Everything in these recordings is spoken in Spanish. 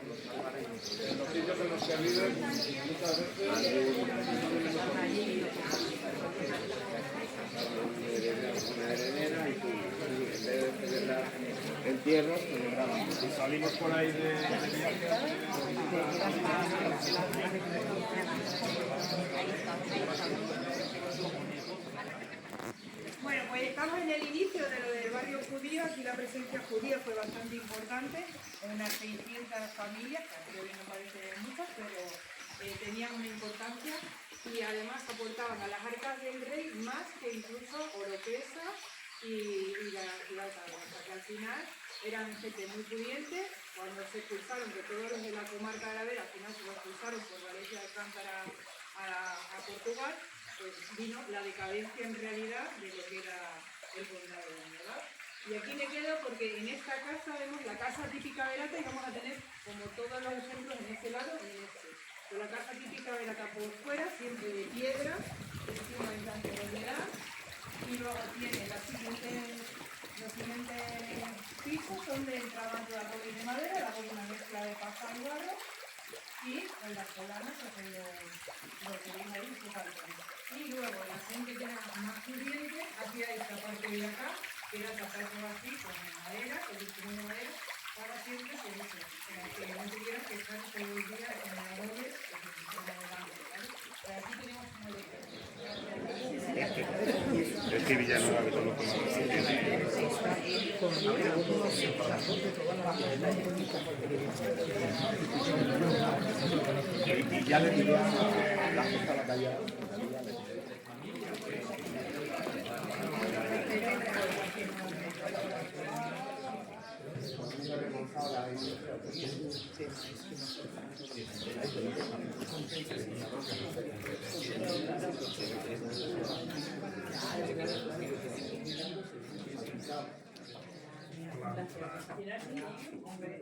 los sitios en los que viven, muchas veces una heredera y tú, en vez de celebrar entierros, celebraban. Y salimos por ahí de viaje. Bueno, pues estamos en el inicio de lo del barrio judío. Aquí la presencia judía fue bastante importante, unas 600 familias, que a priori no parecen muchas, pero tenían una importancia y además aportaban a las arcas del rey más que incluso oropesa y la tabla. O sea que al final eran gente muy pudiente. Cuando se expulsaron, que todos los de la comarca de la Vera al final se lo expulsaron por Valencia de Alcántara a Portugal, pues vino la decadencia en realidad de lo que era el condado de Andorra. Y aquí me quedo porque en esta casa vemos la casa típica verata y vamos a tener como todos los ejemplos en este lado y en este. Pero la casa típica verata por fuera, siempre de piedra, encima en tanto de humedad, y luego tiene los siguientes pisos donde entraban todas las robles de madera, la roble una mezcla de paja y barro, y en las solanas pues lo que veis ahí su balcón. Y luego la gente que era más pudiente hacía esta parte de acá, que era taparlo así con madera, con el instrumento de madera, para siempre por eso, para que no tuvieran que estar todo el día en la doble, que se pusieran delante, ¿vale? Pero aquí tenemos como de Es que Villanueva que solo y ya le diría a la gente a la calle.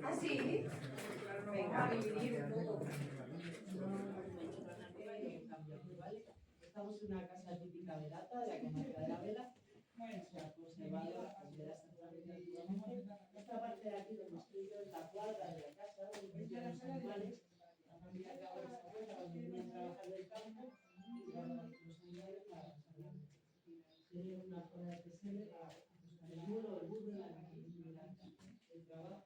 ¿Ah, sí? Venga, a vivir un poco. Estamos en una casa típica de Lata, de la comarca de la Vela. Se ha conservado esta parte de aquí donde estoy yo es la cuadra de la casa, donde los animales, la familia que ahora se cuenta cuando venían a trabajar del campo y guardaban los animales para pasar. Tienen una zona de pesebre para el muro, el burro, el trabajo.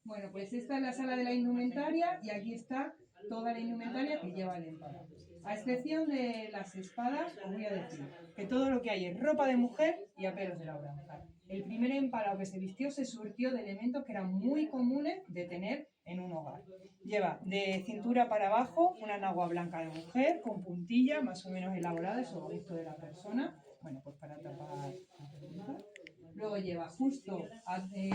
Bueno, pues esta es la sala de la indumentaria y aquí está toda la indumentaria que lleva el empalado. A excepción de las espadas, os voy a decir que todo lo que hay es ropa de mujer y aperos de labranza. El primer empalado que se vistió se surtió de elementos que eran muy comunes de tener en un hogar. Lleva de cintura para abajo una enagua blanca de mujer con puntilla más o menos elaborada, eso a gusto de la persona, bueno, pues para tapar. Luego lleva justo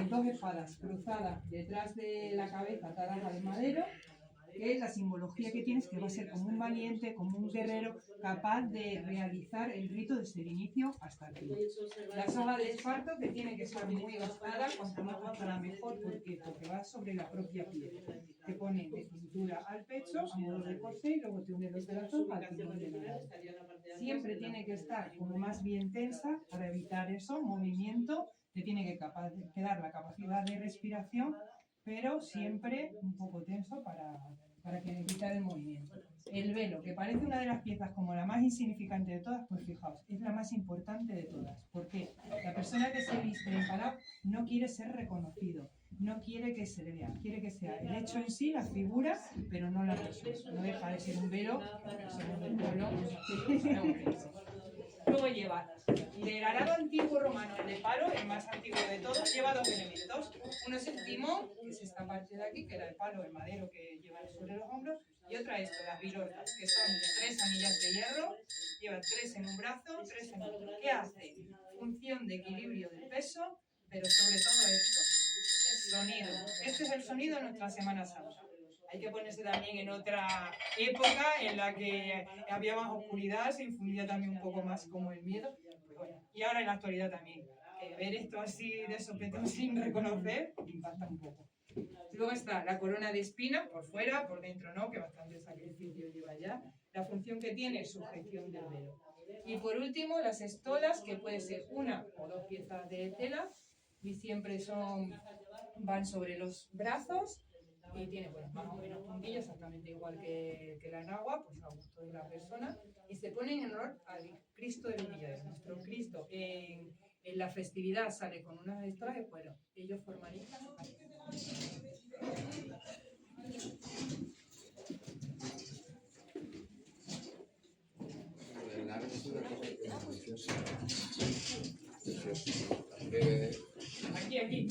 dos espadas cruzadas detrás de la cabeza atadas al madero, que es la simbología que tienes, que va a ser como un valiente, como un guerrero, capaz de realizar el rito desde el inicio hasta el fin. La soga de esparto, que tiene que estar muy gastada, cuanto más gastada mejor, porque va sobre la propia piel. Te pone de cintura al pecho, a modo de corsé, y luego te une los brazos al timón de la nave. Siempre tiene que estar como más bien tensa para evitar eso, movimiento, te tiene que dar la capacidad de respiración, pero siempre un poco tenso para que evitar el movimiento. El velo, que parece una de las piezas como la más insignificante de todas, pues fijaos, es la más importante de todas, porque la persona que se viste en empalado no quiere ser reconocido, no quiere que se le vea, quiere que sea el hecho en sí, la figura, pero no la persona. No deja de ser un velo, que somos del pueblo, Luego lleva del arado antiguo romano, el de palo, el más antiguo de todos, lleva dos elementos. Uno es el timón, que es esta parte de aquí, que era el palo, el madero que lleva sobre los hombros, y otra esto, las virotas, que son 3 anillas de hierro, lleva 3 en un brazo, 3 en otro. ¿Qué hace? Función de equilibrio del peso, pero sobre todo esto, sonido. Este es el sonido de nuestra Semana Santa. Hay que ponerse también en otra época en la que había más oscuridad, se infundía también un poco más como el miedo. Pues bueno, y ahora en la actualidad también. Ver esto así de sopetón sin reconocer impacta un poco. Luego está la corona de espina, por fuera, por dentro no, que bastante sacrificio lleva ya. La función que tiene es sujeción del velo. Y por último, las estolas, que puede ser una o dos piezas de tela, y siempre van sobre los brazos, y tiene pues, más o menos puntillas, exactamente igual que la enagua, pues a gusto de la persona, y se ponen en honor al Cristo de Millares. Nuestro Cristo en la festividad sale con unas estrellas, bueno, ellos formalizan. El arte es una cosa preciosa. Aquí.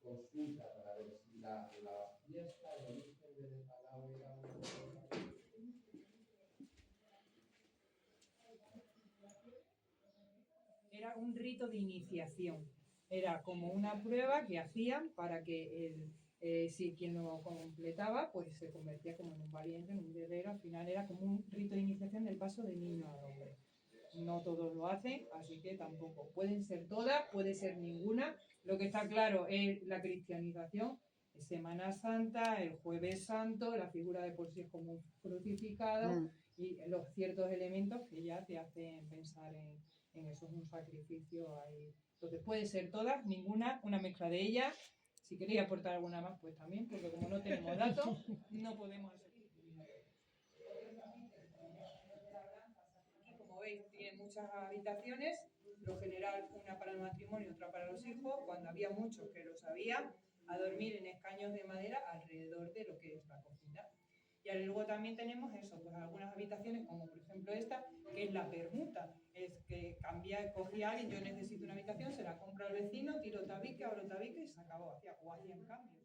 Consulta para ver si la fiesta, el origen del palabra Era un rito de iniciación. Era como una prueba que hacían para que si quien lo completaba, pues se convertía como en un valiente, en un guerrero. Al final era como un rito de iniciación del paso de niño al hombre. No todos lo hacen, así que tampoco. Pueden ser todas, puede ser ninguna. Lo que está claro es la cristianización, es Semana Santa, el Jueves Santo, la figura de por sí es como un crucificado y los ciertos elementos que ya te hacen pensar en eso, es un sacrificio ahí. Entonces puede ser todas, ninguna, una mezcla de ellas. Si queréis aportar alguna más, pues también, porque como no tenemos datos, no podemos hacer. Como veis, tiene muchas habitaciones, lo general una para el matrimonio, otra para los hijos. Cuando había muchos que lo sabían, a dormir en escaños de madera alrededor de lo que es la cocina. Y luego también tenemos eso, pues algunas habitaciones, como por ejemplo esta, que es la permuta. Es que cogía a alguien, yo necesito una habitación, se la compro al vecino, tiro tabique, abro tabique y se acabó, o hacían cambios.